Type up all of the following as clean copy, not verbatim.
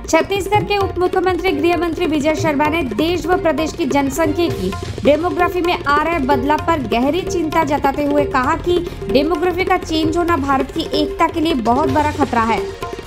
छत्तीसगढ़ के उप मुख्यमंत्री गृह मंत्री विजय शर्मा ने देश व प्रदेश की जनसंख्या की डेमोग्राफी में आ रहे बदलाव पर गहरी चिंता जताते हुए कहा कि डेमोग्राफी का चेंज होना भारत की एकता के लिए बहुत बड़ा खतरा है।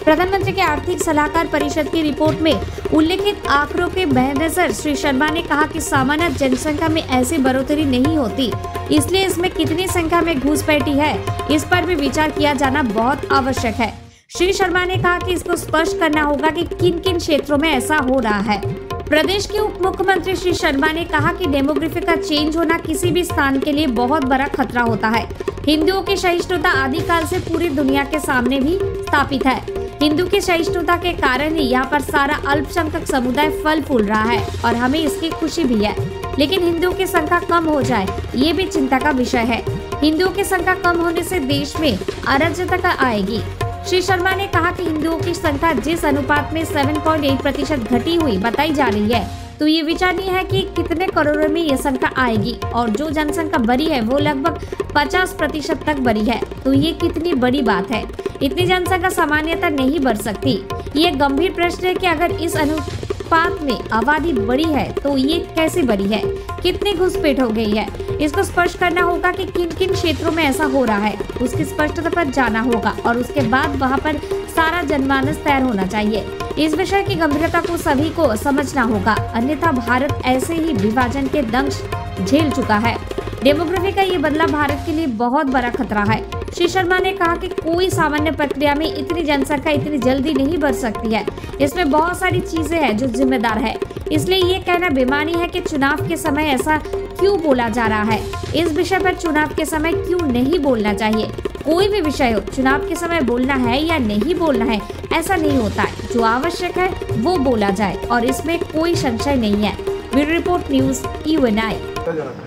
प्रधानमंत्री के आर्थिक सलाहकार परिषद की रिपोर्ट में उल्लेखित आंकड़ों के मद्देनजर श्री शर्मा ने कहा कि सामान्य जनसंख्या में ऐसी बढ़ोतरी नहीं होती, इसलिए इसमें कितनी संख्या में घुसपैठी है इस पर भी विचार किया जाना बहुत आवश्यक है। श्री शर्मा ने कहा कि इसको स्पष्ट करना होगा कि किन किन क्षेत्रों में ऐसा हो रहा है। प्रदेश के उप मुख्यमंत्री श्री शर्मा ने कहा कि डेमोग्राफी का चेंज होना किसी भी स्थान के लिए बहुत बड़ा खतरा होता है। हिंदुओं की सहिष्णुता आदिकाल से पूरी दुनिया के सामने भी स्थापित है। हिंदू की सहिष्णुता के कारण ही यहाँ पर सारा अल्पसंख्यक समुदाय फल फूल रहा है और हमें इसकी खुशी भी है। लेकिन हिंदुओं की संख्या कम हो जाए ये भी चिंता का विषय है। हिंदुओं की संख्या कम होने से देश में अराजकता आएगी। श्री शर्मा ने कहा कि हिंदुओं की संख्या जिस अनुपात में 7.8% घटी हुई बताई जा रही है, तो ये विचारणीय है कि कितने करोड़ों में ये संख्या आएगी और जो जनसंख्या बढ़ी है वो लगभग 50% तक बढ़ी है। तो ये कितनी बड़ी बात है। इतनी जनसंख्या सामान्यतः नहीं बढ़ सकती। ये गंभीर प्रश्न है कि अगर इस अनुपात में आबादी बढ़ी है तो ये कैसे बढ़ी है, कितनी घुसपैठ हो गई है। इसको स्पष्ट करना होगा कि किन किन क्षेत्रों में ऐसा हो रहा है, उसकी स्पष्टता पर जाना होगा और उसके बाद वहाँ पर सारा जनमानस तैयार होना चाहिए। इस विषय की गंभीरता को सभी को समझना होगा, अन्यथा भारत ऐसे ही विभाजन के दंश झेल चुका है। डेमोग्राफी का ये बदलाव भारत के लिए बहुत बड़ा खतरा है। श्री शर्मा ने कहा कि कोई सामान्य प्रक्रिया में इतनी जनसंख्या इतनी जल्दी नहीं बढ़ सकती है। इसमें बहुत सारी चीजें हैं जो जिम्मेदार है। इसलिए ये कहना बेमानी है कि चुनाव के समय ऐसा क्यों बोला जा रहा है। इस विषय पर चुनाव के समय क्यों नहीं बोलना चाहिए। कोई भी विषय हो, चुनाव के समय बोलना है या नहीं बोलना है ऐसा नहीं होता है। जो आवश्यक है वो बोला जाए और इसमें कोई संशय नहीं है। Bureau report news UNI।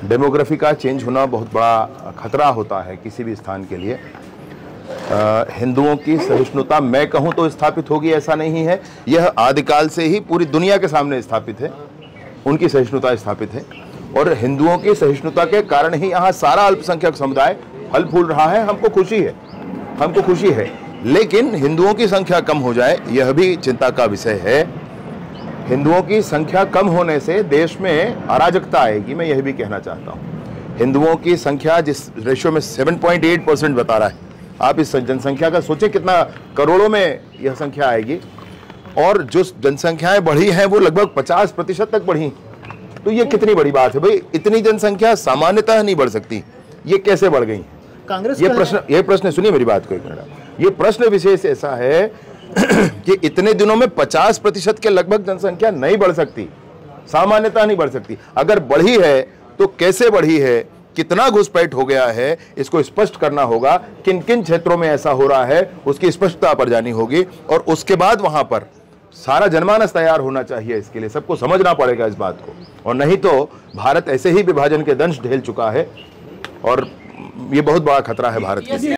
Demography का चेंज होना बहुत बड़ा खतरा होता है किसी भी स्थान के लिए। हिंदुओं की सहिष्णुता मैं कहूं तो स्थापित होगी ऐसा नहीं है, यह आदिकाल से ही पूरी दुनिया के सामने स्थापित है। उनकी सहिष्णुता स्थापित है और हिंदुओं की सहिष्णुता के कारण ही यहाँ सारा अल्पसंख्यक समुदाय फल फूल रहा है। हमको खुशी है। लेकिन हिंदुओं की संख्या कम हो जाए यह भी चिंता का विषय है। हिंदुओं की संख्या कम होने से देश में अराजकता आएगी, मैं यह भी कहना चाहता हूँ। हिंदुओं की संख्या जिस रेशियो में 7.8% बता रहा है, आप इस जनसंख्या का सोचें कितना करोड़ों में यह संख्या आएगी और जो जनसंख्याएं बढ़ी हैं वो लगभग 50% तक बढ़ी। तो ये कितनी बड़ी बात है भाई। इतनी जनसंख्या सामान्यतः नहीं बढ़ सकती, ये कैसे बढ़ गई। कांग्रेस ये प्रश्न सुनिए मेरी बात को एक मिनट। ये प्रश्न विशेष ऐसा है कि इतने दिनों में 50% के लगभग जनसंख्या नहीं बढ़ सकती, सामान्यतः नहीं बढ़ सकती। अगर बढ़ी है तो कैसे बढ़ी है, कितना घुसपैठ हो गया है, इसको स्पष्ट करना होगा। किन किन क्षेत्रों में ऐसा हो रहा है उसकी स्पष्टता पर जानी होगी और उसके बाद वहां पर सारा जनमानस तैयार होना चाहिए। इसके लिए सबको समझना पड़ेगा इस बात को, और नहीं तो भारत ऐसे ही विभाजन के दंश झेल चुका है और ये बहुत बड़ा खतरा है भारत के लिए।